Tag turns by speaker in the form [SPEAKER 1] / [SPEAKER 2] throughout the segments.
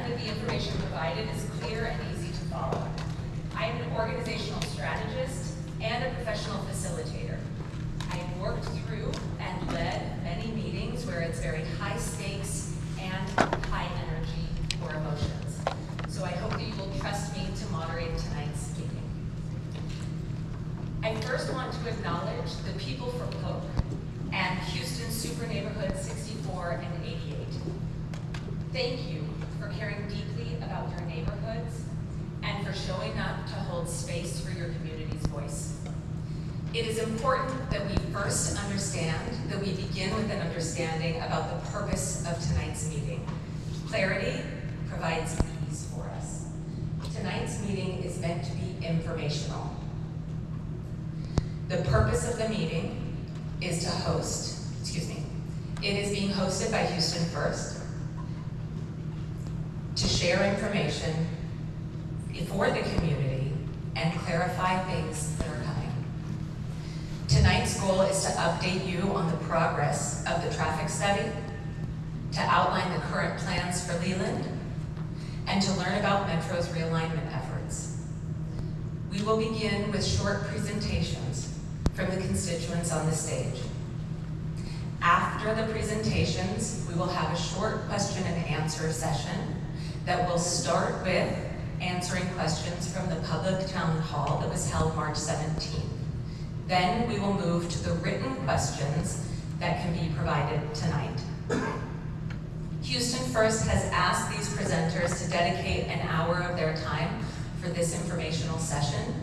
[SPEAKER 1] that the information provided is clear and easy to follow. I am an organizational strategist and a professional facilitator. I have worked through and led many meetings where it's very high stakes and high energy or emotions. So I hope that you will trust me to moderate tonight's meeting. I first want to acknowledge the people from Polk and Houston Super Neighborhoods 64 and 88. Thank you for caring deeply about your neighborhoods and for showing up to hold space for your community's voice. It is important that we first understand that we begin with an understanding about the purpose of tonight's meeting. Clarity provides ease for us. Tonight's meeting is meant to be informational. The purpose of the meeting is to it is being hosted by Houston First to share information for the community and clarify things that are coming. Tonight's goal is to update you on the progress of the traffic study, to outline the current plans for Leland, and to learn about Metro's realignment efforts. We will begin with short presentations from the constituents on the stage. After the presentations, we will have a short question and answer session that will start with answering questions from the public town hall that was held March 17th. Then we will move to the written questions that can be provided tonight. Houston First has asked these presenters to dedicate an hour of their time for this informational session,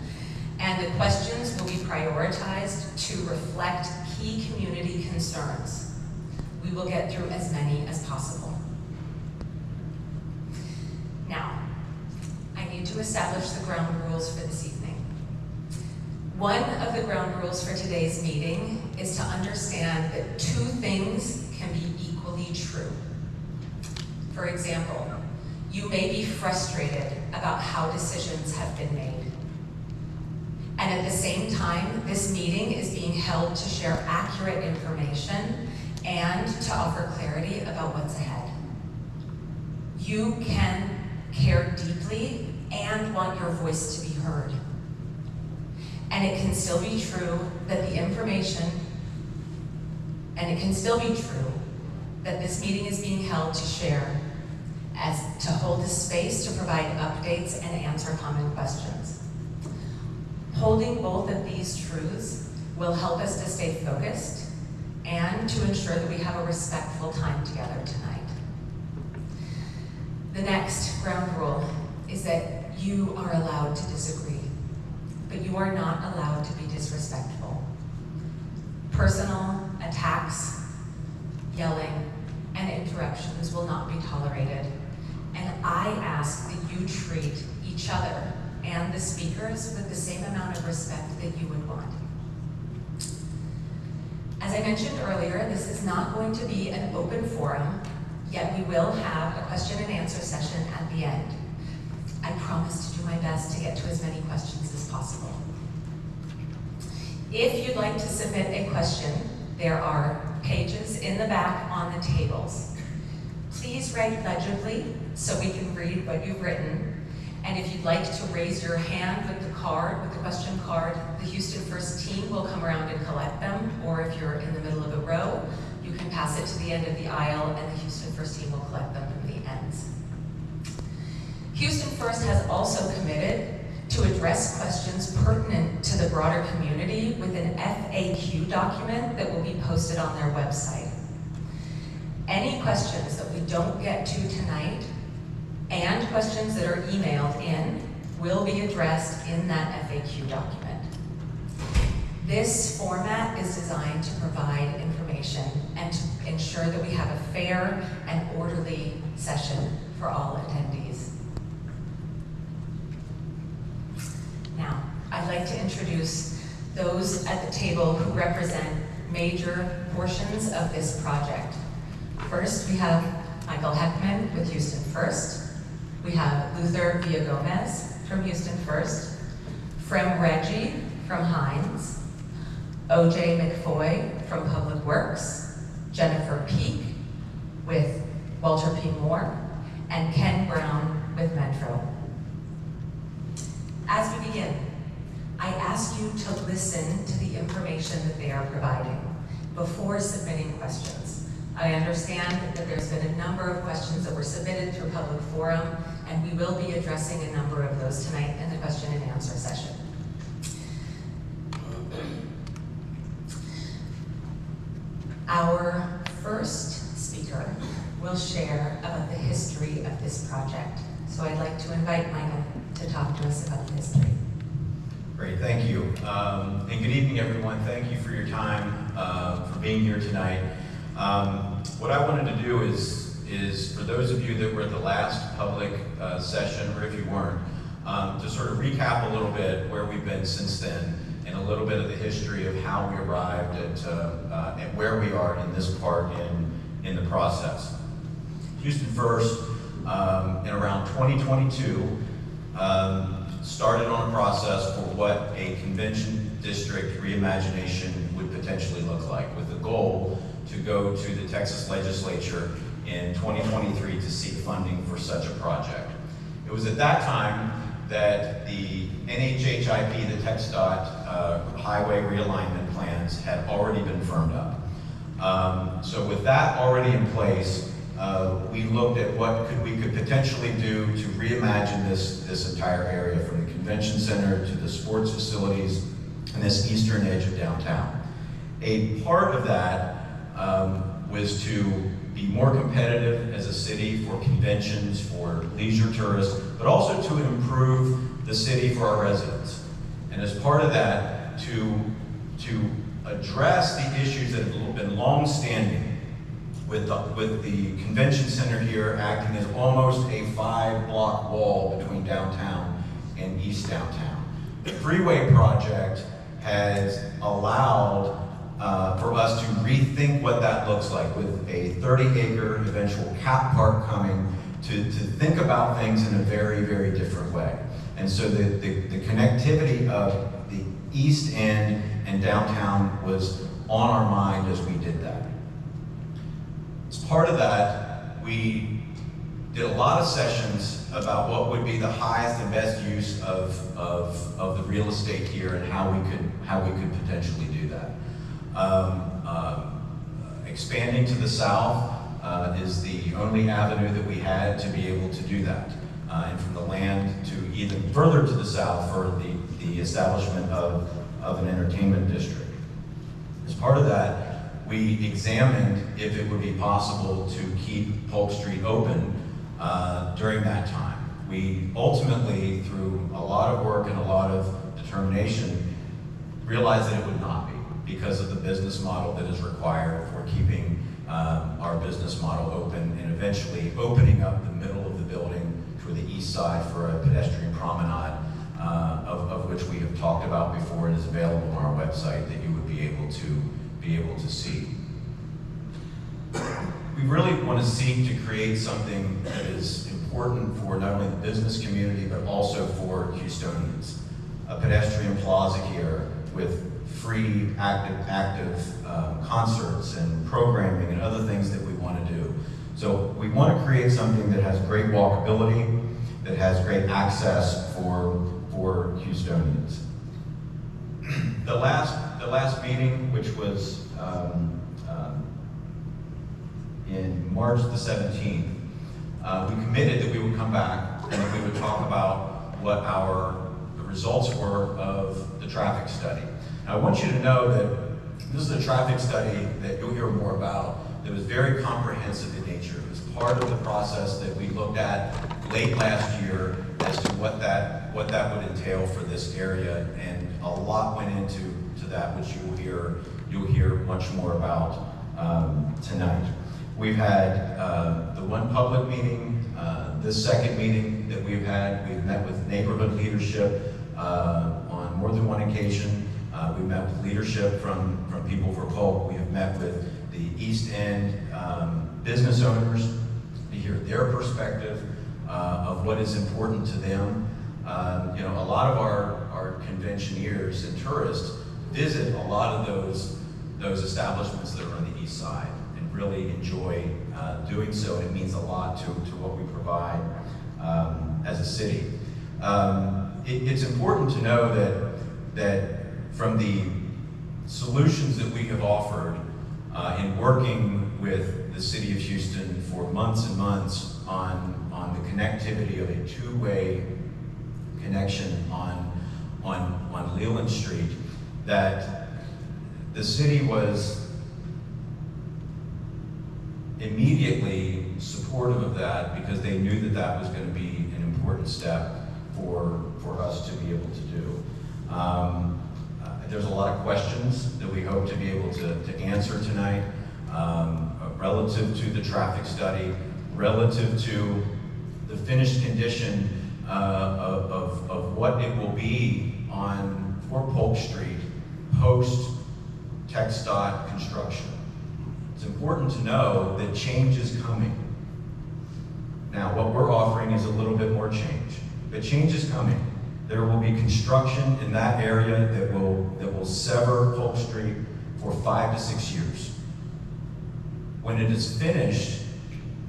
[SPEAKER 1] and the questions will be prioritized to reflect key community concerns. We will get through as many as possible. Now, I need to establish the ground rules for this evening. One of the ground rules for today's meeting is to understand that two things can be equally true. For example, you may be frustrated about how decisions have been made. And at the same time, this meeting is being held to share accurate information and to offer clarity about what's ahead. You can care deeply and want your voice to be heard. And it can still be true that this meeting is being held to share, to hold the space to provide updates and answer common questions. Holding both of these truths will help us to stay focused and to ensure that we have a respectful time together tonight. The next ground rule is that you are allowed to disagree, but you are not allowed to be disrespectful. Personal attacks, yelling, and interruptions will not be tolerated, and I ask that you treat each other and the speakers with the same amount of respect that you would want. As I mentioned earlier, this is not going to be an open forum, yet we will have a question and answer session at the end. I promise to do my best to get to as many questions as possible. If you'd like to submit a question, there are pages in the back on the tables. Please write legibly so we can read what you've written. And if you'd like to raise your hand with the question card, the Houston First team will come around and collect them, or if you're in the middle of a row, you can pass it to the end of the aisle and the Houston First team will collect them from the ends. Houston First has also committed to address questions pertinent to the broader community with an FAQ document that will be posted on their website. Any questions that we don't get to tonight and questions that are emailed in will be addressed in that FAQ document. This format is designed to provide information and to ensure that we have a fair and orderly session for all attendees. Now, I'd like to introduce those at the table who represent major portions of this project. First, we have Michael Heckman with Houston First. We have Luther Villagomez from Houston First, Frem Reggie from Hines, OJ McFoy from Public Works, Jennifer Peak with Walter P. Moore, and Ken Brown with Metro. As we begin, I ask you to listen to the information that they are providing before submitting questions. I understand that there's been a number of questions that were submitted through public forum, and we will be addressing a number of those tonight in the question and answer session. Our first speaker will share about the history of this project. So I'd like to invite Michael to talk to us about the history.
[SPEAKER 2] Great, thank you. And good evening, everyone. Thank you for your time, for being here tonight. What I wanted to do is for those of you that were at the last public session, or if you weren't, to sort of recap a little bit where we've been since then, and a little bit of the history of how we arrived at where we are in this part in the process. Houston First, in around 2022, started on a process for what a convention district reimagination would potentially look like, with the goal to go to the Texas legislature in 2023 to seek funding for such a project. It was at that time that the NHHIP, the TxDOT highway realignment plans had already been firmed up. So with that already in place, we looked at what we could potentially do to reimagine this entire area, from the convention center to the sports facilities and this eastern edge of downtown. A part of that was to be more competitive as a city for conventions, for leisure tourists, but also to improve the city for our residents. And as part of that, to address the issues that have been long-standing with the convention center here acting as almost a 5-block wall between downtown and East Downtown. The freeway project has allowed for us to rethink what that looks like, with a 30-acre eventual cap park coming, to think about things in a very, very different way. And so the connectivity of the East End and downtown was on our mind as we did that. As part of that, we did a lot of sessions about what would be the highest and best use of the real estate here, and how we could potentially do that. Expanding to the south is the only avenue that we had to be able to do that. And from the land to even further to the south for the establishment of an entertainment district. As part of that, we examined if it would be possible to keep Polk Street open during that time. We ultimately, through a lot of work and a lot of determination, realized that it would not be, because of the business model that is required for keeping our business model open, and eventually opening up the middle of the building for the east side for a pedestrian promenade, of which we have talked about before and is available on our website, that you would be able to see. We really want to seek to create something that is important for not only the business community, but also for Houstonians. A pedestrian plaza here with free active concerts and programming and other things that we want to do. So we want to create something that has great walkability, that has great access for Houstonians. The last meeting, which was in March the 17th, we committed that we would come back and that we would talk about what the results were of the traffic study. Now, I want you to know that this is a traffic study that you'll hear more about, that was very comprehensive in nature. It was part of the process that we looked at late last year as to what that would entail for this area, and a lot went into that, which you'll hear much more about tonight. We've had the one public meeting, this second meeting that we've met with neighborhood leadership on more than one occasion. We met with leadership from People for Polk. We have met with the East End business owners to hear their perspective of what is important to them. A lot of our conventioneers and tourists visit a lot of those establishments that are on the east side and really enjoy doing so. It means a lot to what we provide. provide as a city. It's important to know that from the solutions that we have offered in working with the city of Houston for months and months on the connectivity of a two-way connection on Leland Street, that the city was immediately supportive of that because they knew that that was going to be an important step for us to be able to do. There's a lot of questions that we hope to be able to answer tonight relative to the traffic study, relative to the finished condition of what it will be for Polk Street post TxDOT construction. It's important to know that change is coming. Now, what we're offering is a little bit more change, but change is coming. There will be construction in that area that will sever Polk Street for 5 to 6 years. When it is finished,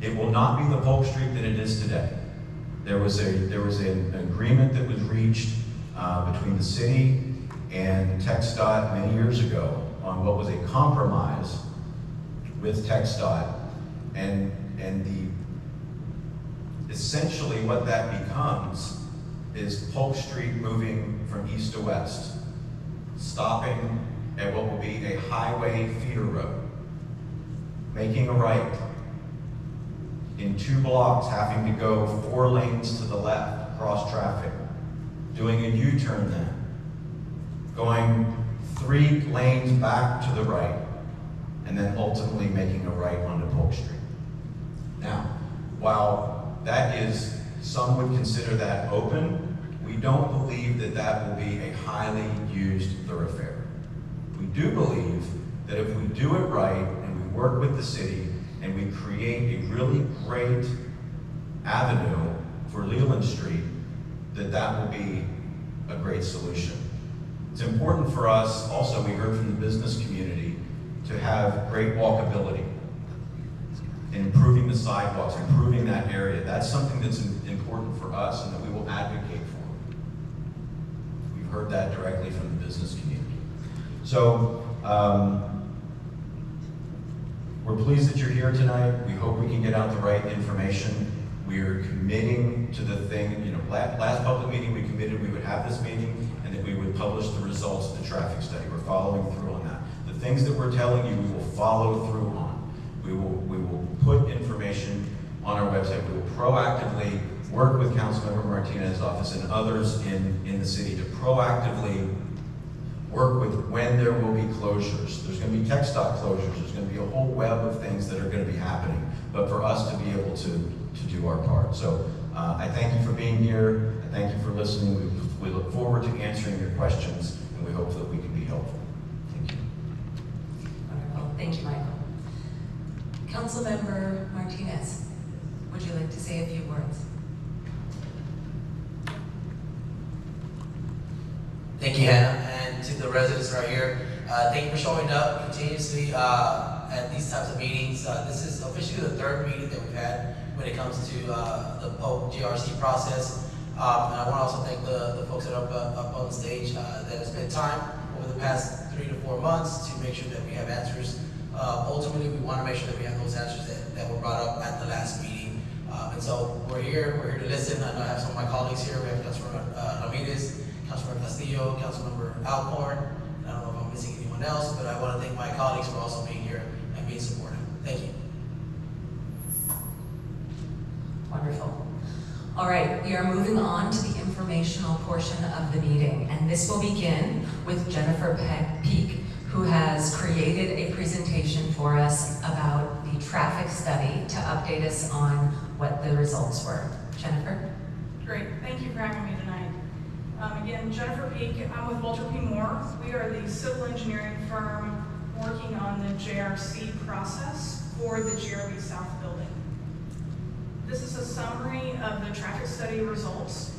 [SPEAKER 2] it will not be the Polk Street that it is today. There was an agreement that was reached between the city and TxDOT many years ago on what was a compromise with TxDOT, and essentially what that becomes is Polk Street moving from east to west, stopping at what will be a highway feeder road, making a right, in 2 blocks having to go 4 lanes to the left, cross traffic, doing a U-turn then, going 3 lanes back to the right, and then ultimately making a right onto Polk Street. Now, while that is, some would consider that open, we don't believe that that will be a highly used thoroughfare. We do believe that if we do it right and we work with the city and we create a really great avenue for Leland Street, that will be a great solution. It's important for us also, we heard from the business community, to have great walkability and improving the sidewalks, improving that area. That's something that's important for us and that we will advocate for. We've heard that directly from the business community. So, we're pleased that you're here tonight. We hope we can get out the right information. We're committing to the thing, last public meeting we committed we would have this meeting and that we would publish the results of the traffic study. We're following through on that. The things that we're telling you, we will follow through on. We will put information on our website. We will proactively work with Councilmember Martinez's office and others in the city to proactively work with when there will be closures. There's going to be TxDOT closures. There's going to be a whole web of things that are going to be happening, but for us to be able to do our part. So I thank you for being here. I thank you for listening. We look forward to answering your questions, and we hope that we can be helpful. Thank you.
[SPEAKER 1] Wonderful. Thank you, Michael. Councilmember Martinez, would you like to say a few words?
[SPEAKER 3] Thank you, Hannah, and to the residents right here, thank you for showing up continuously at these types of meetings. This is officially the 3rd meeting that we've had when it comes to the Polk GRC process. And I want to also thank the folks that are up on the stage that have spent time over the past 3 to 4 months to make sure that we have answers. Ultimately, we want to make sure that we have those answers that were brought up at the last meeting. And so we're here to listen. I know I have some of my colleagues here. We have Councilmember Ramirez, Councilmember Castillo, Councilmember Alcorn. I don't know if I'm missing anyone else, but I want to thank my colleagues for also being here and being supportive. Thank you.
[SPEAKER 1] Wonderful. All right, we are moving on to the informational portion of the meeting, and this will begin with Jennifer Peak, who has created a presentation for us about the traffic study to update us on what the results were. Jennifer?
[SPEAKER 4] Great, thank you for having me tonight. Again, Jennifer Peak, I'm with Walter P. Moore. We are the civil engineering firm working on the JRC process for the GRB South building. This is a summary of the traffic study results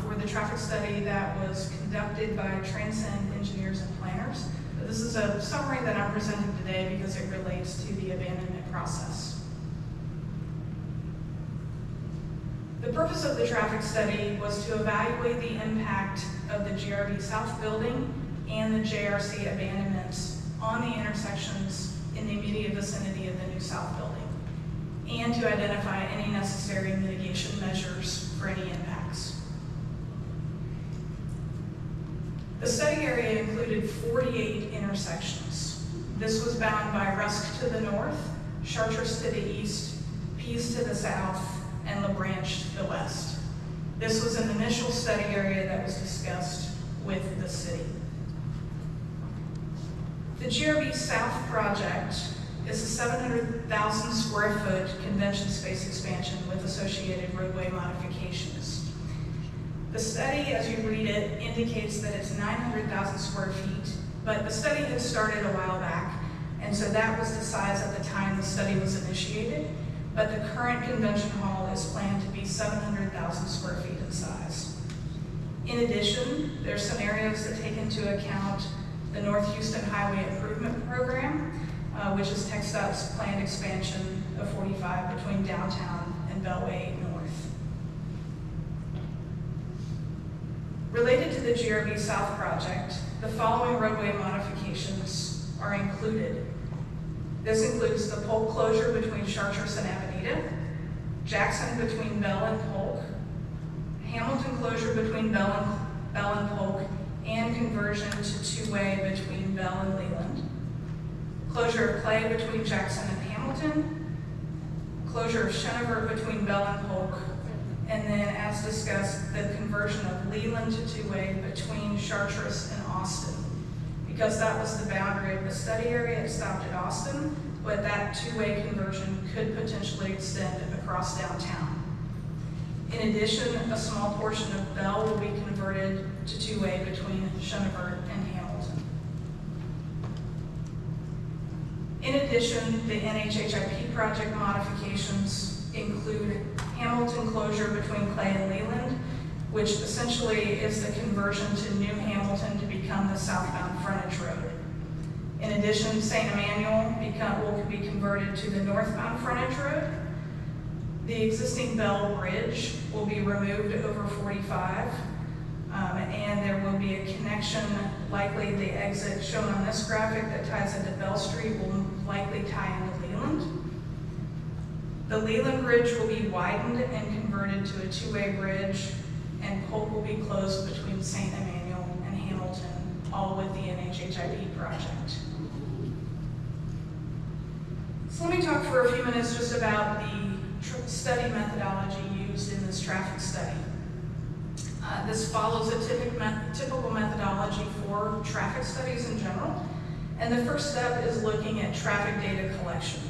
[SPEAKER 4] for the traffic study that was conducted by Transcend Engineers and Planners. This is a summary that I'm presenting today because it relates to the abandonment process. The purpose of the traffic study was to evaluate the impact of the GRB South building and the JRC abandonments on the intersections in the immediate vicinity of the new South building, and to identify any necessary mitigation measures for any impacts. The study area included 48 intersections. This was bound by Rusk to the north, Chartres to the east, Pease to the south, and LaBranche to the west. This was an initial study area that was discussed with the city. The GRB South project is a 700,000 square foot convention space expansion with associated roadway modifications. The study, as you read it, indicates that it's 900,000 square feet, but the study had started a while back, and so that was the size at the time the study was initiated, but the current convention hall is planned to be 700,000 square feet in size. In addition, there's some areas that take into account the North Houston Highway Improvement Program, which is TxDOT's planned expansion of 45 between downtown and Beltway North. Related to the GRB South project, the following roadway modifications are included. This includes the Polk closure between Chartres and Avenida, Jackson between Bell and Polk, Hamilton closure between Bell and Polk, and conversion to two-way between Bell and Leland, closure of Clay between Jackson and Hamilton, closure of Shenandoah between Bell and Polk, and then, as discussed, the conversion of Leland to two-way between Chartres and Austin. Because that was the boundary of the study area, it stopped at Austin, but that two-way conversion could potentially extend across downtown. In addition, a small portion of Bell will be converted to two-way between Shenandoah and Hamilton. In addition, the NHHIP project modifications include Hamilton closure between Clay and Leland, which essentially is the conversion to New Hamilton to become the southbound frontage road. In addition, St. Emmanuel will be converted to the northbound frontage road. The existing Bell Bridge will be removed over 45, and there will be a connection, likely the exit shown on this graphic that ties into Bell Street will likely tie into Leland. The Leland Bridge will be widened and converted to a two-way bridge, and Polk will be closed between St. Emmanuel and Hamilton, all with the NHHIP project. So let me talk for a few minutes just about the study methodology used in this traffic study. This follows a typical methodology for traffic studies in general, and the first step is looking at traffic data collection.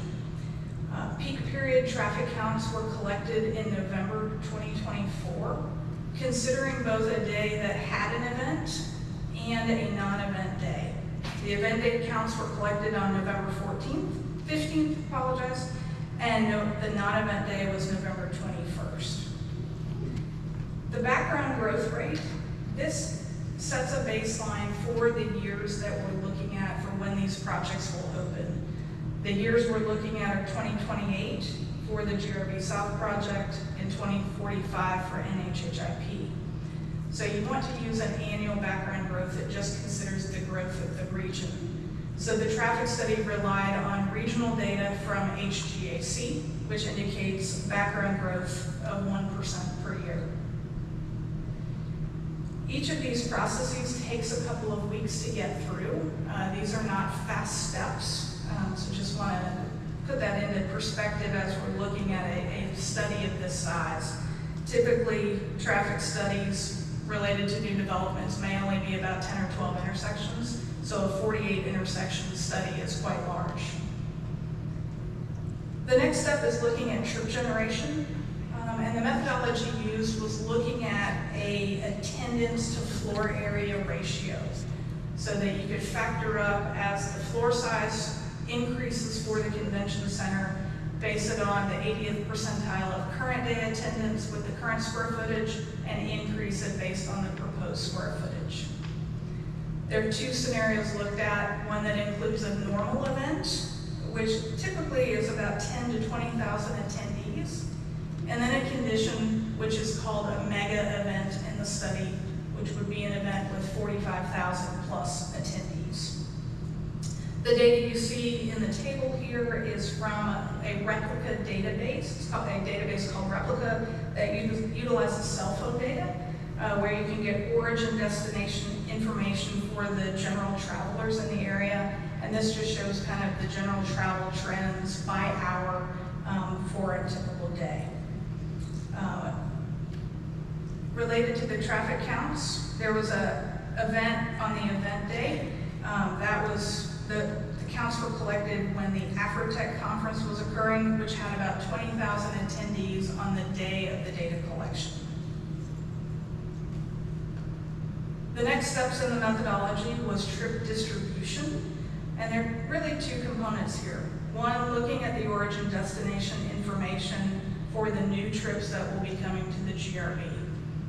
[SPEAKER 4] Peak period traffic counts were collected in November 2024, considering both a day that had an event and a non-event day. The event day counts were collected on November 15th, and the non-event day was November 21st. The background growth rate, this sets a baseline for the years that we're looking at for when these projects will open. The years we're looking at are 2028 for the GRB South project and 2045 for NHHIP. So you want to use an annual background growth that just considers the growth of the region. So the traffic study relied on regional data from HGAC, which indicates background growth of 1% per year. Each of these processes takes a couple of weeks to get through. These are not fast steps, so just want to put that into perspective as we're looking at a study of this size. Typically, traffic studies related to new developments may only be about 10 or 12 intersections, so a 48 intersection study is quite large. The next step is looking at trip generation, and the methodology used was looking at a attendance to floor area ratio, so that you could factor up as the floor size increases for the convention center, base it on the 80th percentile of current day attendance with the current square footage, and increase it based on the proposed square footage. There are two scenarios looked at, one that includes a normal event, which typically is about 10 to 20,000 attendees, and then a condition which is called a mega event in the study, which would be an event with 45,000 plus attendees. The data you see in the table here is from a replica database. It's called a database called Replica that utilizes cell phone data, where you can get origin destination information for the general travelers in the area. And this just shows kind of the general travel trends by hour for a typical day. Related to the traffic counts, there was an event on the event day. That was the counts were collected when the Afrotech conference was occurring, which had about 20,000 attendees on the day of the data collection. The next steps in the methodology was trip distribution, and there are really two components here. One, looking at the origin destination information for the new trips that will be coming to the GRB.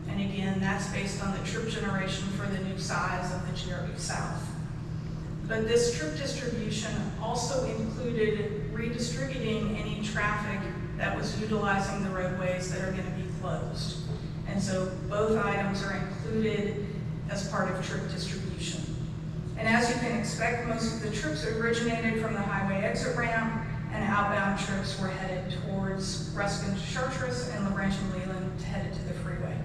[SPEAKER 4] And again, that's based on the trip generation for the new size of the GRB South. But this trip distribution also included redistributing any traffic that was utilizing the roadways that are going to be closed. And so both items are included as part of trip distribution. And as you can expect, most of the trips originated from the highway exit ramp, and outbound trips were headed towards Ruskin to Chartres and LaBranch and Leland headed to the freeway.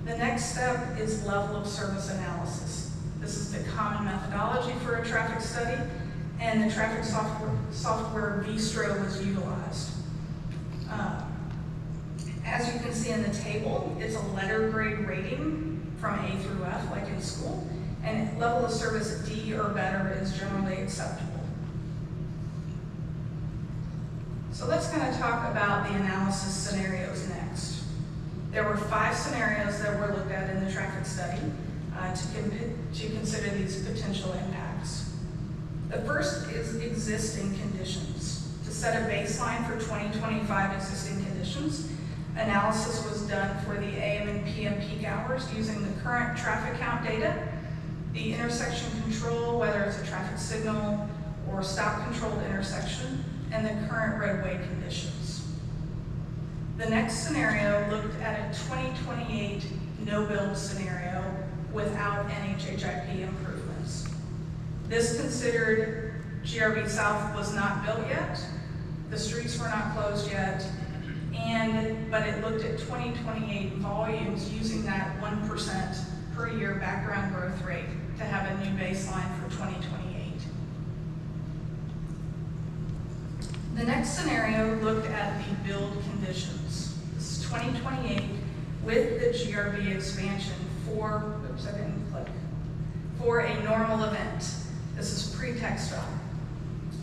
[SPEAKER 4] The next step is level of service analysis. This is the common methodology for a traffic study, and the traffic software Vistro was utilized. As you can see in the table, it's a letter grade rating from A through F, like in school, and level of service D or better is generally acceptable. So let's kind of talk about the analysis scenarios next. There were 5 scenarios that were looked at in the traffic study to consider these potential impacts. The first is existing conditions. To set a baseline for 2025 existing conditions, analysis was done for the AM and PM peak hours using the current traffic count data, the intersection control, whether it's a traffic signal or stop controlled intersection, and the current roadway conditions. The next scenario looked at a 2028 no-build scenario without NHHIP improvements. This considered GRB South was not built yet, the streets were not closed yet, but it looked at 2028 volumes using that 1% per year background growth rate to have a new baseline for 2028. The next scenario looked at the build conditions. This is 2028 with the GRB expansion for a normal event. This is pre-textile.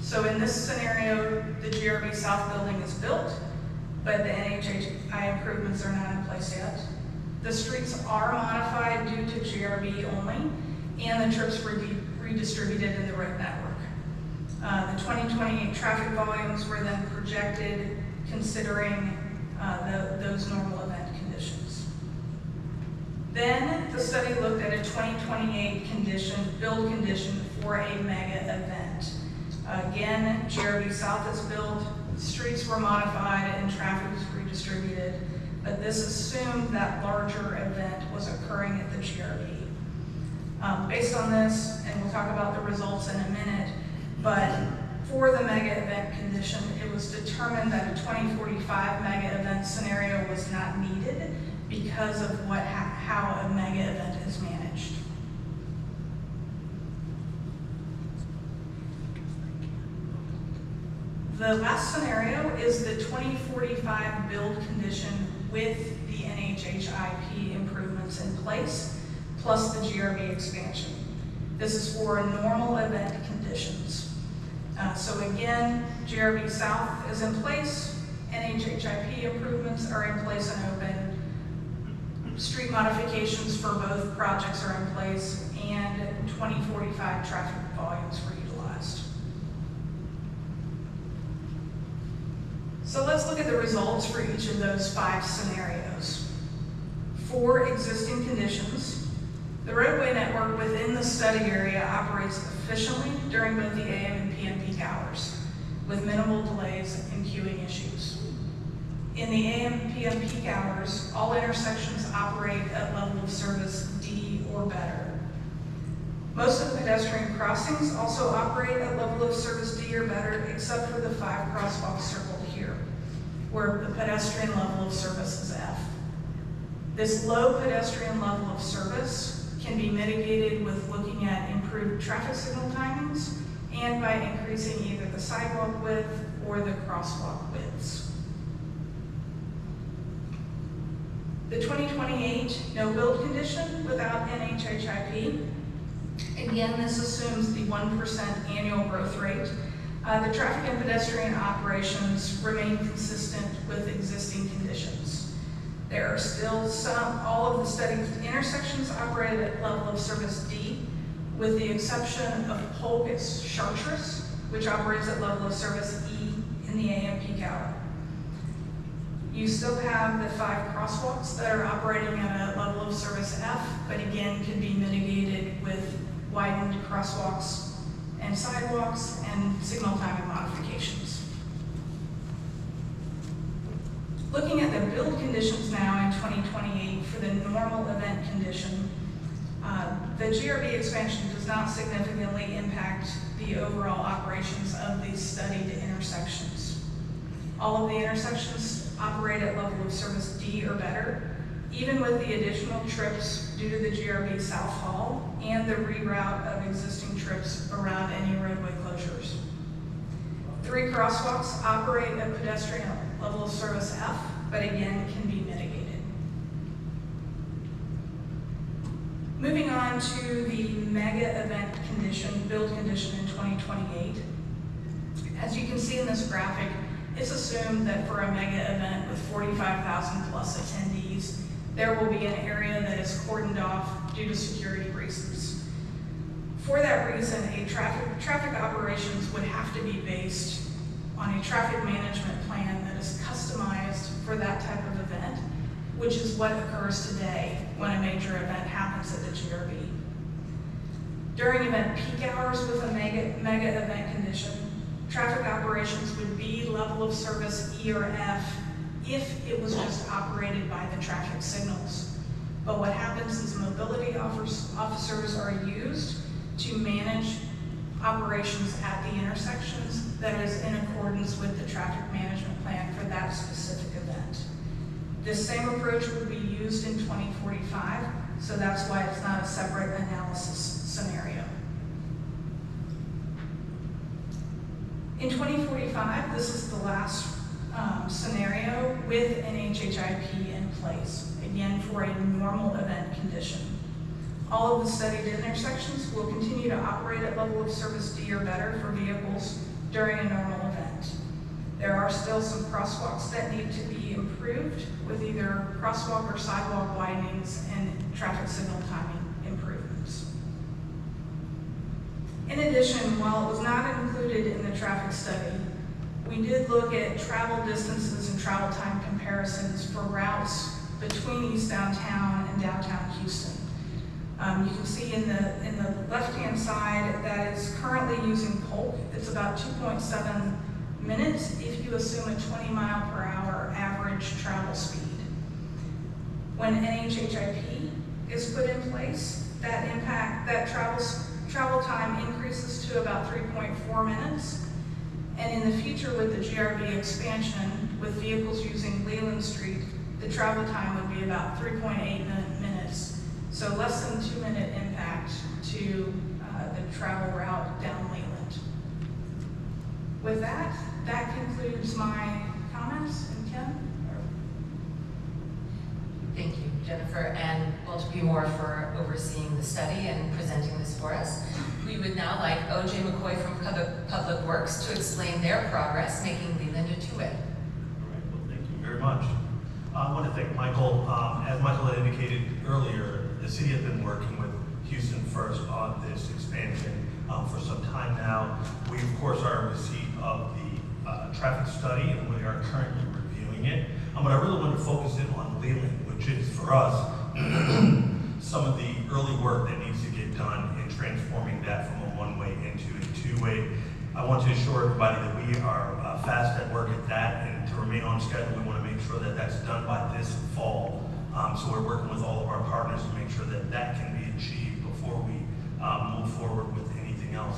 [SPEAKER 4] So in this scenario, the GRB South building is built, but the NHHI improvements are not in place yet. The streets are modified due to GRB only, and the trips were redistributed in the road network. The 2028 traffic volumes were then projected considering those normal event conditions. Then the study looked at a 2028 build condition for a mega event. Again, GRB South is built, streets were modified, and traffic was redistributed, but this assumed that larger event was occurring at the GRB. Based on this, and we'll talk about the results in a minute, but for the mega event condition, it was determined that a 2045 mega event scenario was not needed because of how a mega event is managed. The last scenario is the 2045 build condition with the NHHIP improvements in place, plus the GRB expansion. This is for normal event conditions. So again, GRB South is in place, NHHIP improvements are in place and open, street modifications for both projects are in place, and 2045 traffic volumes were utilized. So let's look at the results for each of those 5 scenarios. For existing conditions, the roadway network within the study area operates efficiently during both the AM and PM peak hours, with minimal delays and queuing issues. In the AM, PM peak hours, all intersections operate at level of service D or better. Most of the pedestrian crossings also operate at level of service D or better, except for the 5 crosswalks circled here, where the pedestrian level of service is F. This low pedestrian level of service can be mitigated with looking at improved traffic signal timings and by increasing either the sidewalk width or the crosswalk widths. The 2028 no-build condition without NHHIP, again, this assumes the 1% annual growth rate. The traffic and pedestrian operations remain consistent with existing conditions. There are still all of the studied intersections operate at level of service D, with the exception of Polk Chartres, which operates at level of service E in the AM peak hour. You still have the 5 crosswalks that are operating at a level of service F, but again can be mitigated with widened crosswalks and sidewalks and signal timing modifications. Looking at the build conditions now in 2028 for the normal event condition, the GRB expansion does not significantly impact the overall operations of these studied intersections. All of the intersections operate at level of service D or better, even with the additional trips due to the GRB South Hall and the reroute of existing trips around any roadway closures. 3 crosswalks operate at pedestrian level of service F, but again can be mitigated. Moving on to the mega event condition, build condition in 2028. As you can see in this graphic, it's assumed that for a mega event with 45,000 plus attendees, there will be an area that is cordoned off due to security reasons. For that reason, traffic operations would have to be based on a traffic management plan that is customized for that type of event, which is what occurs today when a major event happens at the GRB. During event peak hours with a mega event condition, traffic operations would be level of service E or F if it was just operated by the traffic signals. But what happens is mobility officers are used to manage operations at the intersections that is in accordance with the traffic management plan for that specific event. This same approach would be used in 2045, so that's why it's not a separate analysis scenario. In 2045, this is the last scenario with NHHIP in place, again for a normal event condition. All of the studied intersections will continue to operate at level of service D or better for vehicles during a normal event. There are still some crosswalks that need to be improved with either crosswalk or sidewalk widenings and traffic signal timing improvements. In addition, while it was not included in the traffic study, we did look at travel distances and travel time comparisons for routes between East Downtown and downtown Houston. You can see in the left-hand side that is currently using Polk. It's about 2.7 minutes if you assume a 20-mile-per-hour average travel speed. When NHHIP is put in place, that travel time increases to about 3.4 minutes. And in the future with the GRB expansion, with vehicles using Leland Street, the travel time would be about 3.8 minutes. So less than 2-minute impact to the travel route down Leland. With that concludes my comments. And Kim?
[SPEAKER 1] Thank you, Jennifer, and Walter P. Moore for overseeing the study and presenting this for us. We would now like O.J. McCoy from Public Works to explain their progress making Leland a two-way.
[SPEAKER 5] All right, well, thank you very much. I want to thank Michael. As Michael had indicated earlier, the city has been working with Houston First on this expansion for some time now. We, of course, are in receipt of the traffic study, and we are currently reviewing it. But I really want to focus in on Leland, which is, for us, some of the early work that needs to get done in transforming that from a one-way into a two-way. I want to assure everybody that we are fast at work at that, and to remain on schedule, we want to make sure that that's done by this fall. So we're working with all of our partners to make sure that that can be achieved before we move forward with anything else.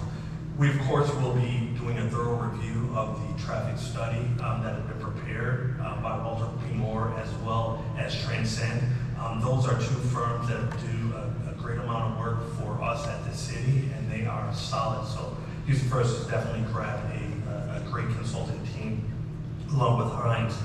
[SPEAKER 5] We, of course, will be doing a thorough review of the traffic study that has been prepared by Walter P. Moore as well as Transcend. Those are two firms that do a great amount of work for us at the city, and they are solid. So Houston First has definitely grabbed a great consulting team along with Hines.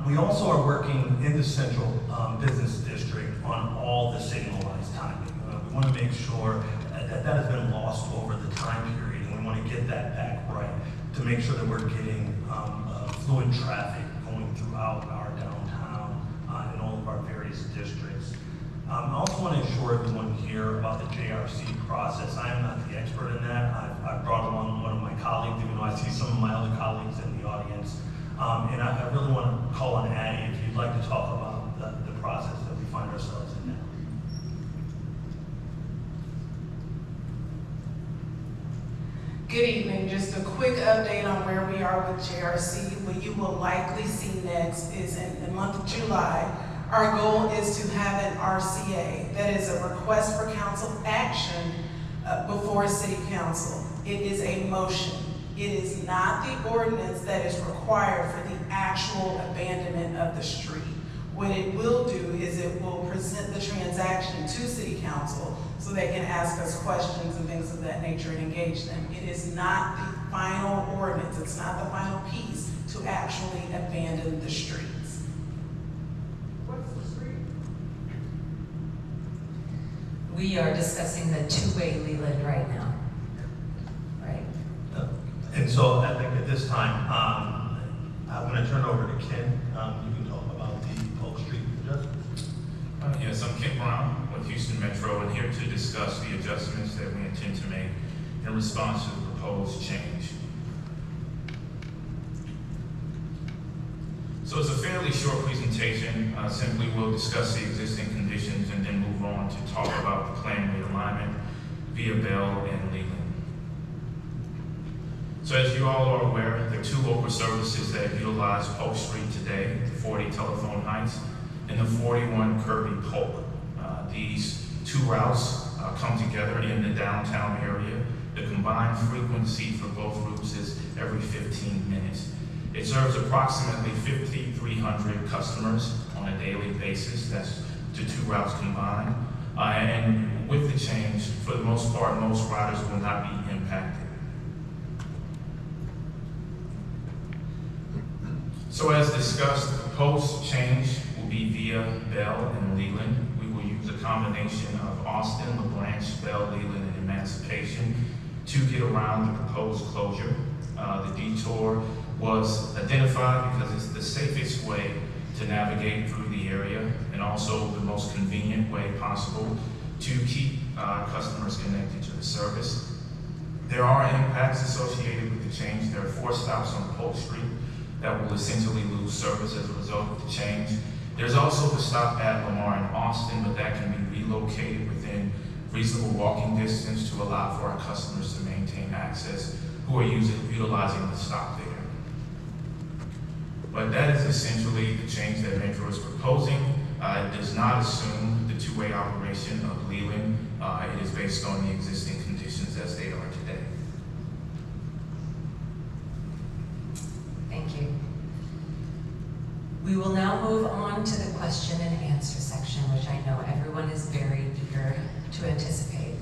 [SPEAKER 5] We also are working in the central business district on all the signalized timing. We want to make sure that has been lost over the time period, and we want to get that back right to make sure that we're getting fluid traffic going throughout our downtown in all of our various districts. I also want to assure everyone here about the JRC process. I am not the expert in that. I've brought along one of my colleagues, even though I see some of my other colleagues in the audience. And I really want to call on Addie if you'd like to talk about the process that we find ourselves in now.
[SPEAKER 6] Good evening. Just a quick update on where we are with JRC. What you will likely see next is in the month of July, our goal is to have an RCA, that is a request for council action before City Council. It is a motion. It is not the ordinance that is required for the actual abandonment of the street. What it will do is it will present the transaction to City Council so they can ask us questions and things of that nature and engage them. It is not the final ordinance. It's not the final piece to actually abandon the streets. What's the street?
[SPEAKER 1] We are discussing the two-way Leland right now, right?
[SPEAKER 5] And so I think at this time, I'm going to turn over to Ken. You can talk about the Polk Street adjustments.
[SPEAKER 7] Yes, I'm Ken Brown with Houston Metro, and here to discuss the adjustments that we intend to make in response to the proposed change. So it's a fairly short presentation. Simply we'll discuss the existing conditions and then move on to talk about the planned realignment via Bell and Leland. So as you all are aware, there are two local services that utilize Polk Street today, the 40 Telephone Heights and the 41 Kirby Polk. These two routes come together in the downtown area. The combined frequency for both routes is every 15 minutes. It serves approximately 5,300 customers on a daily basis. That's the two routes combined. And with the change, for the most part, most riders will not be impacted. So as discussed, the proposed change will be via Bell and Leland. We will use a combination of Austin, LaBranch, Bell, Leland, and Emancipation to get around the proposed closure. The detour was identified because it's the safest way to navigate through the area and also the most convenient way possible to keep customers connected to the service. There are impacts associated with the change. There are 4 stops on Polk Street that will essentially lose service as a result of the change. There's also the stop at Lamar in Austin, but that can be relocated within reasonable walking distance to allow for our customers to maintain access who are utilizing the stop there. But that is essentially the change that Metro is proposing. It does not assume the two-way operation of Leland. It is based on the existing conditions as they are today.
[SPEAKER 1] Thank you. We will now move on to the question and answer section, which I know everyone is very eager to anticipate.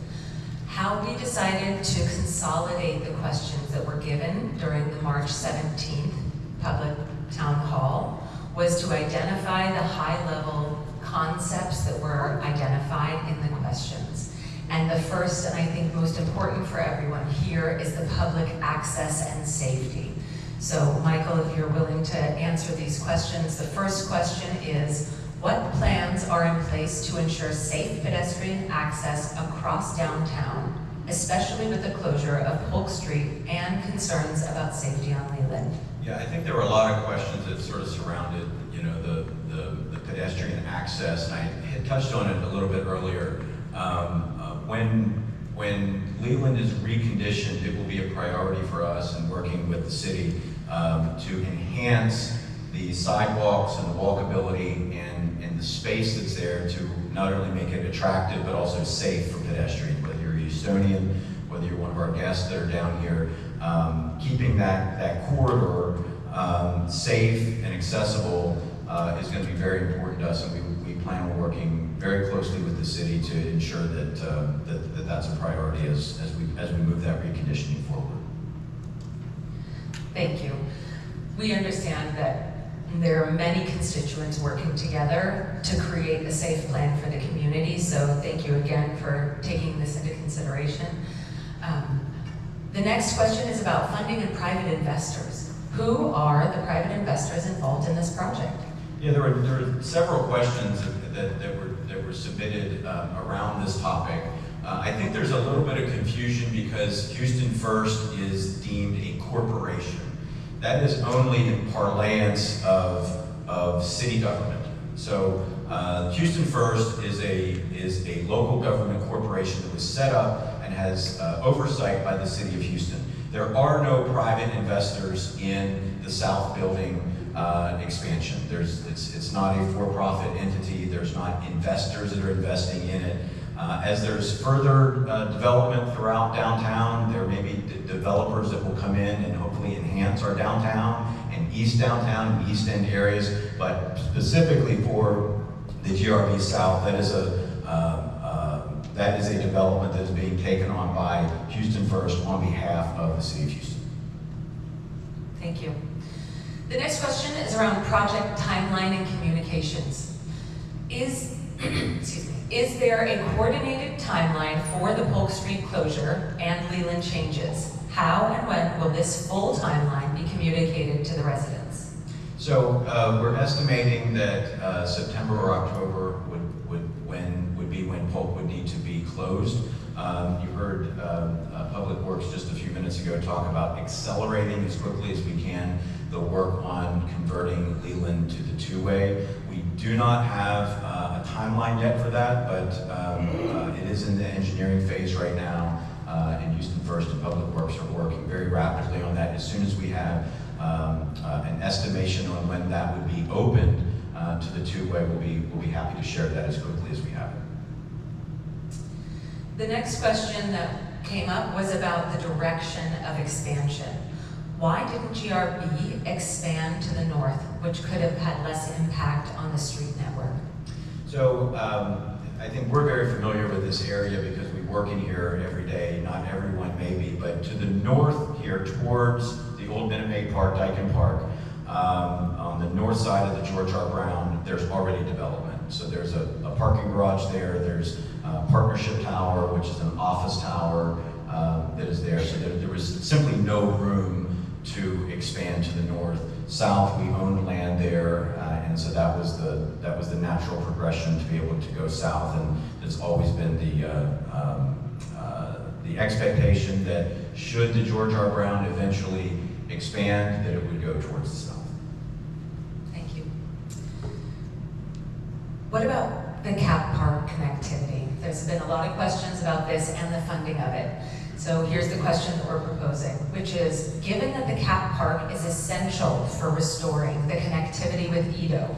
[SPEAKER 1] How we decided to consolidate the questions that were given during the March 17th public town hall was to identify the high-level concepts that were identified in the questions. And the first, and I think most important for everyone here, is the public access and safety. So Michael, if you're willing to answer these questions, the first question is, what plans are in place to ensure safe pedestrian access across downtown, especially with the closure of Polk Street and concerns about safety on Leland?
[SPEAKER 2] Yeah, I think there were a lot of questions that sort of surrounded, you know, the pedestrian access, and I had touched on it a little bit earlier. when Leland is reconditioned, it will be a priority for us in working with the city to enhance the sidewalks and the walkability and the space that's there to not only make it attractive, but also safe for pedestrians, whether you're a Houstonian, whether you're one of our guests that are down here, keeping that corridor safe and accessible is going to be very important to us, and we plan on working very closely with the city to ensure that that's a priority as we move that reconditioning forward.
[SPEAKER 1] Thank you. We understand that there are many constituents working together to create a safe plan for the community, so thank you again for taking this into consideration. The next question is about funding and private investors. Who are the private investors involved in this project?
[SPEAKER 2] Yeah, there were several questions that were submitted around this topic. I think there's a little bit of confusion because Houston First is deemed a corporation. That is only in parlance of city government. So Houston First is a local government corporation that was set up and has oversight by the city of Houston. There are no private investors in the South Building expansion. It's not a for-profit entity. There's not investors that are investing in it. As there's further development throughout downtown, there may be developers that will come in and hopefully enhance our downtown and East Downtown and East End areas, but specifically for the GRB South, that is a development that is being taken on by Houston First on behalf of the city of Houston.
[SPEAKER 1] Thank you. The next question is around project timeline and communications. Is there a coordinated timeline for the Polk Street closure and Leland changes? How and when will this full timeline be communicated to the residents?
[SPEAKER 2] So we're estimating that September or October would be when Polk would need to be closed. You heard Public Works just a few minutes ago talk about accelerating as quickly as we can the work on converting Leland to the two-way. We do not have a timeline yet for that, but it is in the engineering phase right now, and Houston First and Public Works are working very rapidly on that. As soon as we have an estimation on when that would be opened to the two-way, we'll be happy to share that as quickly as we have it.
[SPEAKER 1] The next question that came up was about the direction of expansion. Why didn't GRB expand to the north, which could have had less impact on the street network?
[SPEAKER 2] So I think we're very familiar with this area because we work in here every day. Not everyone may be, but to the north here towards the old Minute Maid Park, Dyken Park, on the north side of the George R. Brown, there's already development. So there's a parking garage there, there's a Partnership Tower, which is an office tower that is there. So there was simply no room to expand to the north. South, we owned land there, and so that was the natural progression to be able to go south, and it's always been the expectation that should the George R. Brown eventually expand, that it would go towards the south.
[SPEAKER 1] Thank you. What about the Cap Park connectivity? There's been a lot of questions about this and the funding of it. So here's the question that we're proposing, which is, given that the Cap Park is essential for restoring the connectivity with Edo,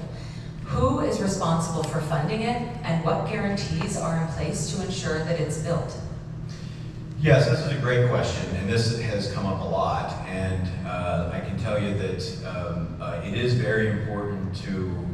[SPEAKER 1] who is responsible for funding it, and what guarantees are in place to ensure that it's built?
[SPEAKER 2] Yes, this is a great question, and this has come up a lot, and I can tell you that it is very important to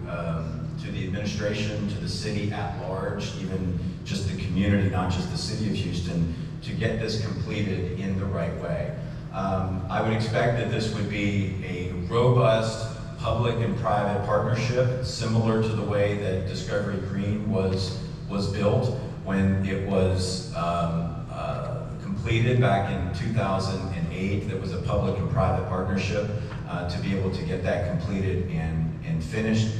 [SPEAKER 2] the administration, to the city at large, even just the community, not just the city of Houston, to get this completed in the right way. I would expect that this would be a robust public and private partnership, similar to the way that Discovery Green was built when it was completed back in 2008. There was a public and private partnership to be able to get that completed and finished.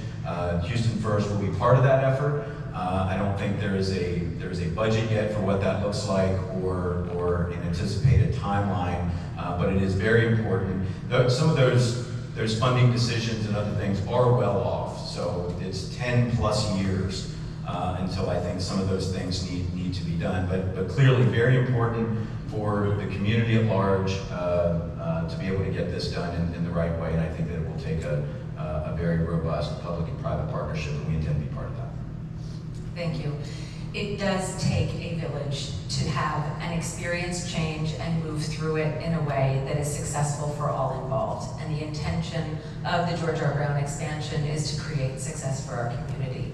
[SPEAKER 2] Houston First will be part of that effort. I don't think there is a budget yet for what that looks like or an anticipated timeline, but it is very important. Some of those funding decisions and other things are well off, so it's 10 plus years until I think some of those things need to be done. But clearly very important for the community at large to be able to get this done in the right way, and I think that it will take a very robust public and private partnership, and we intend to be part of that.
[SPEAKER 1] Thank you. It does take a village to have an experience change and move through it in a way that is successful for all involved. And the intention of the George R. Brown expansion is to create success for our community.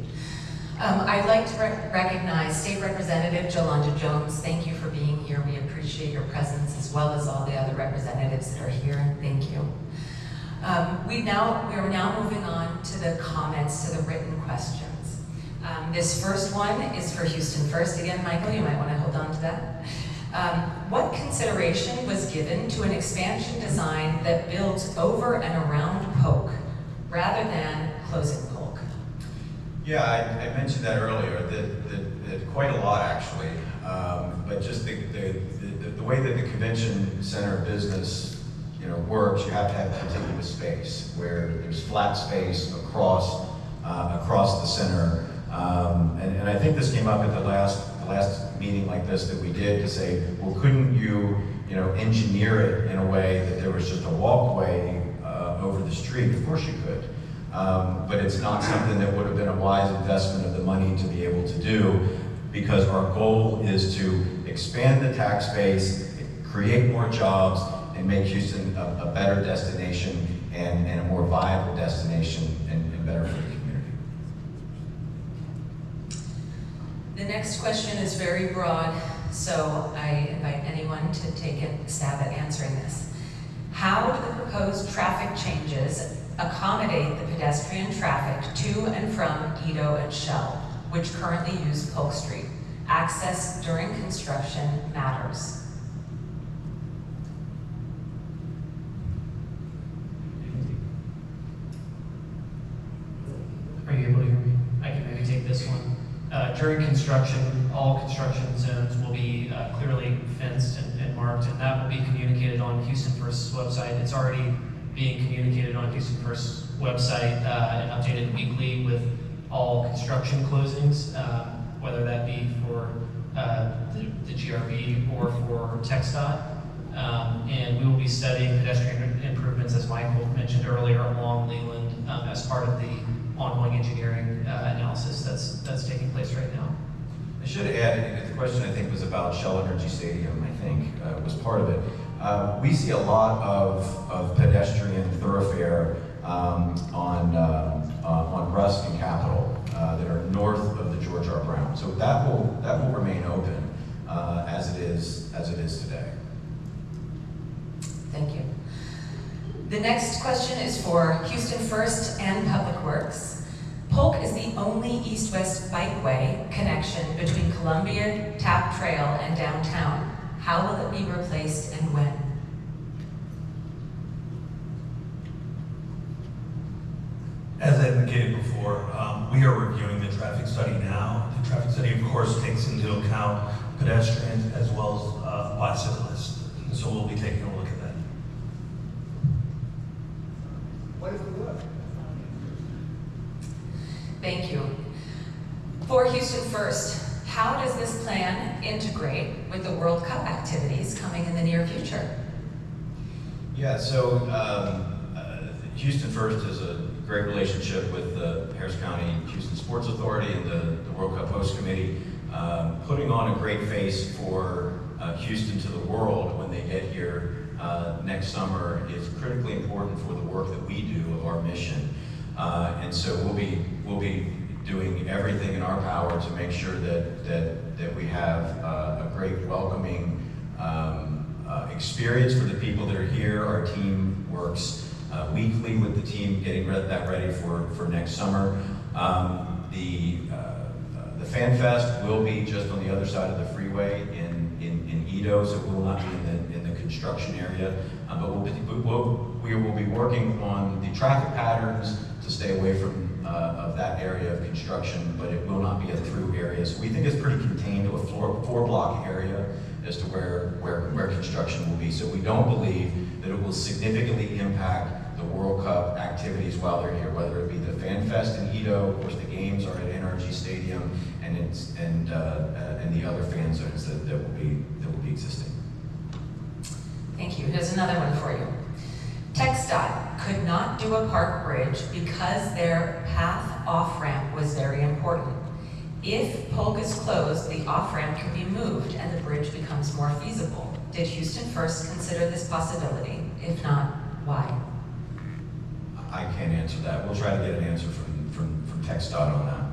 [SPEAKER 1] I'd like to recognize State Representative Jolanda Jones. Thank you for being here. We appreciate your presence, as well as all the other representatives that are here. Thank you. We are now moving on to the comments, to the written questions. This first one is for Houston First. Again, Michael, you might want to hold on to that. What consideration was given to an expansion design that builds over and around Polk rather than closing Polk?
[SPEAKER 2] Yeah, I mentioned that earlier, that quite a lot actually, but just the way that the convention center business works, you have to have contiguous space where there's flat space across the center. And I think this came up at the last meeting like this that we did, to say, well, couldn't you engineer it in a way that there was just a walkway over the street? Of course you could, but it's not something that would have been a wise investment of the money to be able to do, because our goal is to expand the tax base, create more jobs, and make Houston a better destination and a more viable destination and better for the community.
[SPEAKER 1] The next question is very broad, so I invite anyone to take a stab at answering this. How do the proposed traffic changes accommodate the pedestrian traffic to and from Edo and Shell, which currently use Polk Street? Access during construction matters.
[SPEAKER 8] Are you able to hear me? I can maybe take this one. During construction, all construction zones will be clearly fenced and marked, and that will be communicated on Houston First's website. It's already being communicated on Houston First's website and updated weekly with all construction closings, whether that be for the GRB or for TxDOT. And we will be studying pedestrian improvements, as Michael mentioned earlier, along Leland as part of the ongoing engineering analysis that's taking place right now.
[SPEAKER 2] I should add, the question I think was about Shell Energy Stadium, I think, was part of it. We see a lot of pedestrian thoroughfare on Rusk and Capitol that are north of the George R. Brown. So that will remain open as it is today.
[SPEAKER 1] Thank you. The next question is for Houston First and Public Works. Polk is the only east-west bikeway connection between Columbia, Tapp Trail, and downtown. How will it be replaced and when?
[SPEAKER 5] As I indicated before, we are reviewing the traffic study now. The traffic study, of course, takes into account pedestrians as well as bicyclists. And so we'll be taking a look at that.
[SPEAKER 9] What if we would?
[SPEAKER 1] Thank you. For Houston First, how does this plan integrate with the World Cup activities coming in the near future?
[SPEAKER 2] Yeah, so Houston First has a great relationship with the Harris County Houston Sports Authority and the World Cup Host Committee, putting on a great face for Houston to the world when they get here next summer is critically important for the work that we do of our mission. And so we'll be doing everything in our power to make sure that we have a great welcoming experience for the people that are here. Our team works weekly with the team getting that ready for next summer. The Fan Fest will be just on the other side of the freeway in Edo, so it will not be in the construction area. But we will be working on the traffic patterns to stay away from of that area of construction, but it will not be a through area. So we think it's pretty contained to a four block area as to where construction will be. So we don't believe that it will significantly impact the World Cup activities while they're here, whether it be the Fan Fest in Edo, of course the games are at NRG Stadium, and the other fan zones that will be existing.
[SPEAKER 1] Thank you. Here's another one for you. TxDOT could not do a park bridge because their path off-ramp was very important. If Polk is closed, the off-ramp can be moved and the bridge becomes more feasible. Did Houston First consider this possibility? If not, why?
[SPEAKER 2] I can't answer that. We'll try to get an answer from TxDOT on that.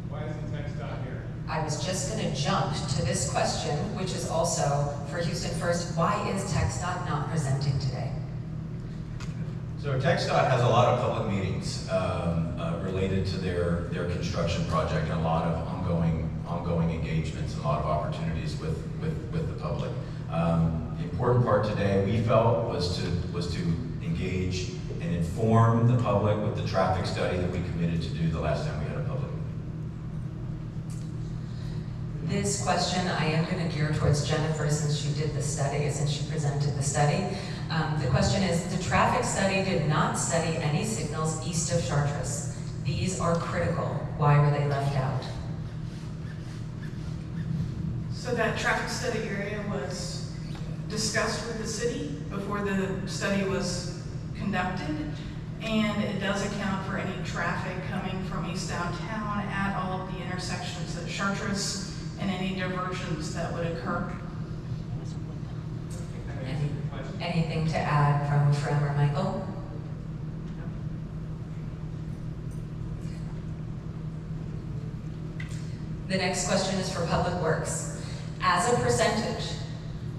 [SPEAKER 9] Why isn't TxDOT here?
[SPEAKER 1] I was just going to jump to this question, which is also for Houston First. Why is TxDOT not presenting today?
[SPEAKER 2] So TxDOT has a lot of public meetings related to their construction project, and a lot of ongoing engagements and a lot of opportunities with the public. The important part today, we felt, was to engage and inform the public with the traffic study that we committed to do the last time we had a public meeting.
[SPEAKER 1] This question I am going to gear towards Jennifer since she did the study, since she presented the study. The question is, the traffic study did not study any signals east of Chartres. These are critical. Why were they left out?
[SPEAKER 4] So that traffic study area was discussed with the city before the study was conducted, and it does account for any traffic coming from east downtown at all of the intersections at Chartres and any diversions that would occur.
[SPEAKER 1] Anything to add from Frem or Michael? The next question is for Public Works. As a percentage,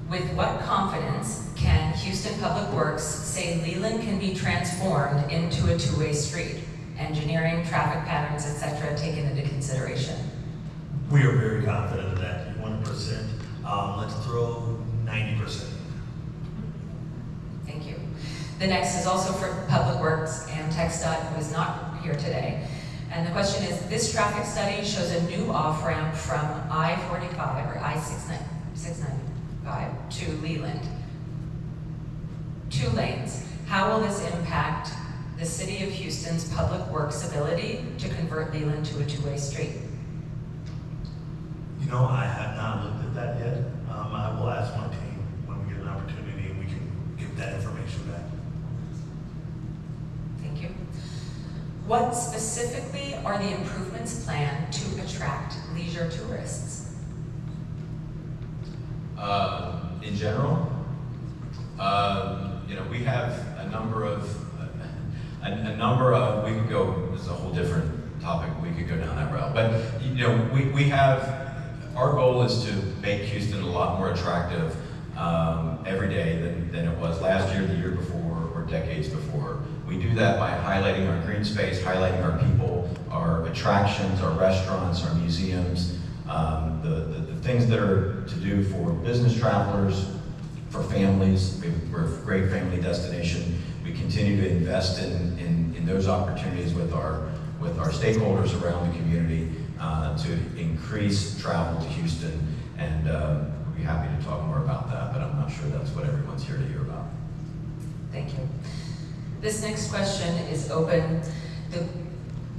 [SPEAKER 1] with what confidence can Houston Public Works say Leland can be transformed into a two-way street? Engineering, traffic patterns, etc. taken into consideration.
[SPEAKER 5] We are very confident of that, 100%. Let's throw 90%.
[SPEAKER 1] Thank you. The next is also for Public Works and TxDOT, who is not here today. And the question is, this traffic study shows a new off-ramp from I-45 or I-695 to Leland. 2 lanes. How will this impact the City of Houston's Public Works ability to convert Leland to a two-way street?
[SPEAKER 5] You know, I have not looked at that yet. I will ask my team when we get an opportunity and we can get that information back.
[SPEAKER 1] Thank you. What specifically are the improvements planned to attract leisure tourists?
[SPEAKER 2] In general, we have a number of, we could go, this is a whole different topic, we could go down that route. But, we have, our goal is to make Houston a lot more attractive every day than it was last year, the year before, or decades before. We do that by highlighting our green space, highlighting our people, our attractions, our restaurants, our museums, the things that are to do for business travelers, for families. We're a great family destination. We continue to invest in those opportunities with our stakeholders around the community to increase travel to Houston, and we'll be happy to talk more about that, but I'm not sure that's what everyone's here to hear about.
[SPEAKER 1] Thank you. This next question is open.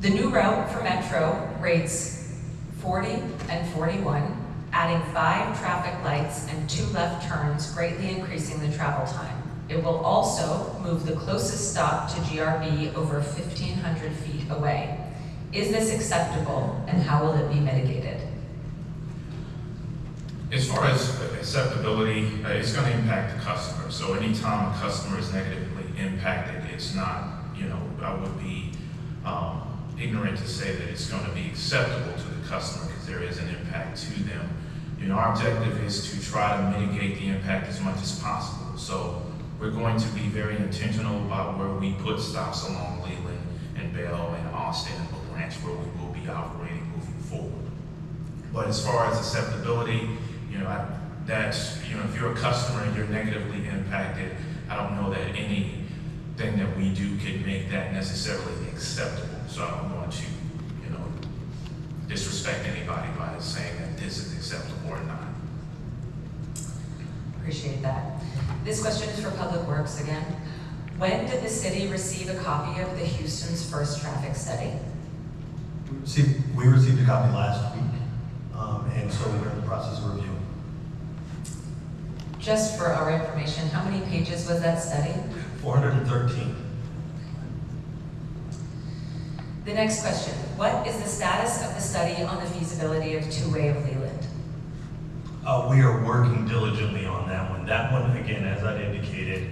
[SPEAKER 1] The new route for Metro rates 40 and 41, adding 5 traffic lights and 2 left turns, greatly increasing the travel time. It will also move the closest stop to GRB over 1,500 feet away. Is this acceptable, and how will it be mitigated?
[SPEAKER 7] As far as acceptability, it's going to impact the customer. So anytime a customer is negatively impacted, it's not, I would be ignorant to say that it's going to be acceptable to the customer because there is an impact to them. Our objective is to try to mitigate the impact as much as possible. So we're going to be very intentional about where we put stops along Leland and Bell and Austin and LaBranch, where we will be operating moving forward. But as far as acceptability, if you're a customer and you're negatively impacted, I don't know that anything that we do could make that necessarily acceptable. So I don't want to, disrespect anybody by saying that this is acceptable or not.
[SPEAKER 1] Appreciate that. This question is for Public Works again. When did the city receive a copy of the Houston's first traffic study?
[SPEAKER 5] We received a copy last week, and so we're in the process of review.
[SPEAKER 1] Just for our information, how many pages was that study?
[SPEAKER 5] 413.
[SPEAKER 1] The next question, what is the status of the study on the feasibility of two-way of Leland?
[SPEAKER 5] We are working diligently on that one. That one, again, as I indicated,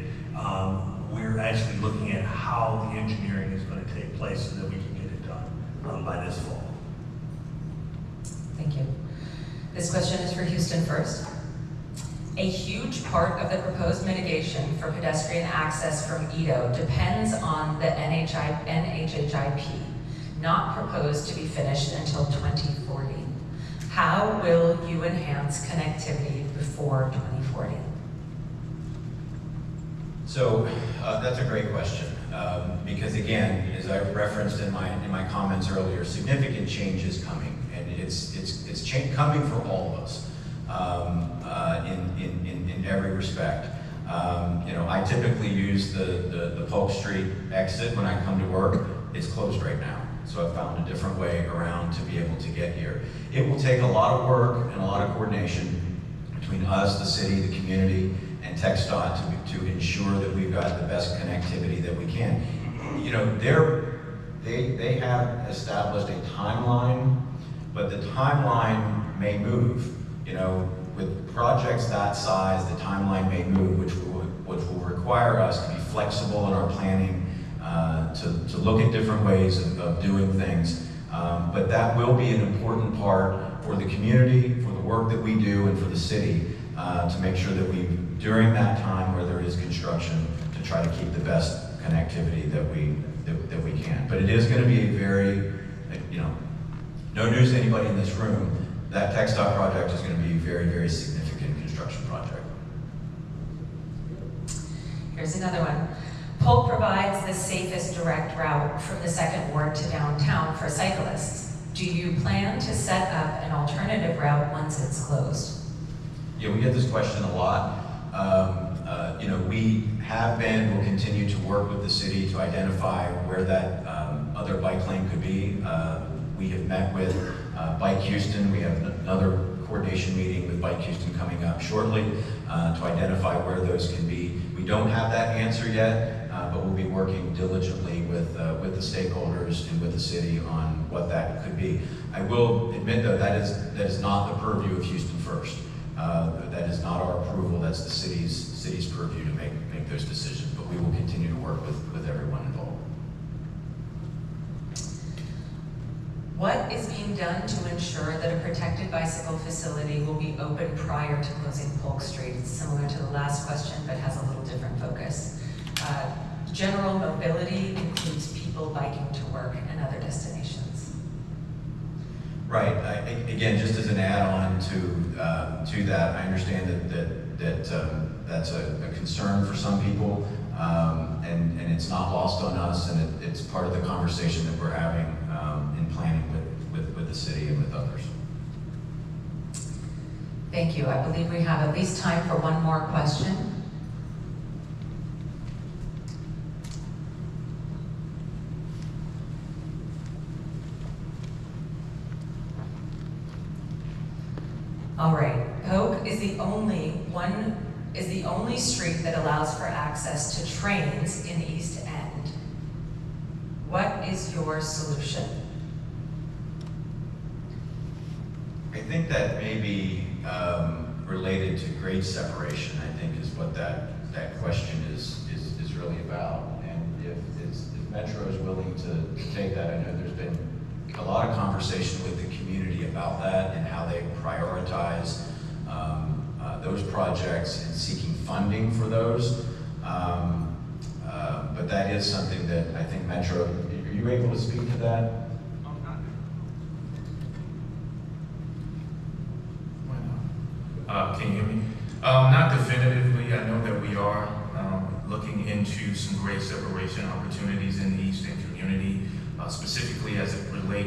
[SPEAKER 5] we're actually looking at how the engineering is going to take place so that we can get it done by this fall.
[SPEAKER 1] Thank you. This question is for Houston First. A huge part of the proposed mitigation for pedestrian access from Edo depends on the NHIP, not proposed to be finished until 2040. How will you enhance connectivity before 2040?
[SPEAKER 2] So that's a great question, because again, as I referenced in my comments earlier, significant change is coming, and it's coming for all of us in every respect. I typically use the Polk Street exit when I come to work. It's closed right now, so I've found a different way around to be able to get here. It will take a lot of work and a lot of coordination between us, the city, the community, and TxDOT to ensure that we've got the best connectivity that we can. They have established a timeline, but the timeline may move. With projects that size, the timeline may move, which will require us to be flexible in our planning, to look at different ways of doing things. But that will be an important part for the community, for the work that we do, and for the city, to make sure that we, during that time where there is construction, to try to keep the best connectivity that we can. But it is going to be a very, no news to anybody in this room, that TxDOT project is going to be a very, very significant construction project.
[SPEAKER 1] Here's another one. Polk provides the safest direct route from the Second Ward to downtown for cyclists. Do you plan to set up an alternative route once it's closed?
[SPEAKER 2] Yeah, we get this question a lot. We have been, will continue to work with the city to identify where that other bike lane could be. We have met with Bike Houston. We have another coordination meeting with Bike Houston coming up shortly to identify where those can be. We don't have that answer yet, but we'll be working diligently with the stakeholders and with the city on what that could be. I will admit, though, that is not the purview of Houston First. That is not our approval. That's the city's purview to make those decisions. But we will continue to work with everyone involved.
[SPEAKER 1] What is being done to ensure that a protected bicycle facility will be open prior to closing Polk Street? It's similar to the last question, but has a little different focus. General mobility includes people biking to work and other destinations.
[SPEAKER 2] Right. Again, just as an add-on to that, I understand that that's a concern for some people, and it's not lost on us, and it's part of the conversation that we're having in planning with the city and with others.
[SPEAKER 1] Thank you. I believe we have at least time for one more question. All right, Polk is the only street that allows for access to trains in East End. What is your solution?
[SPEAKER 2] I think that may be related to grade separation, I think is what that question is really about. And if Metro is willing to take that, I know there's been a lot of conversation with the community about that and how they prioritize those projects and seeking funding for those. But that is something that I think Metro, are you able to speak to that?
[SPEAKER 7] Can you hear me? Not definitively. I know that we are looking into some grade separation opportunities in the East End community, specifically as it relates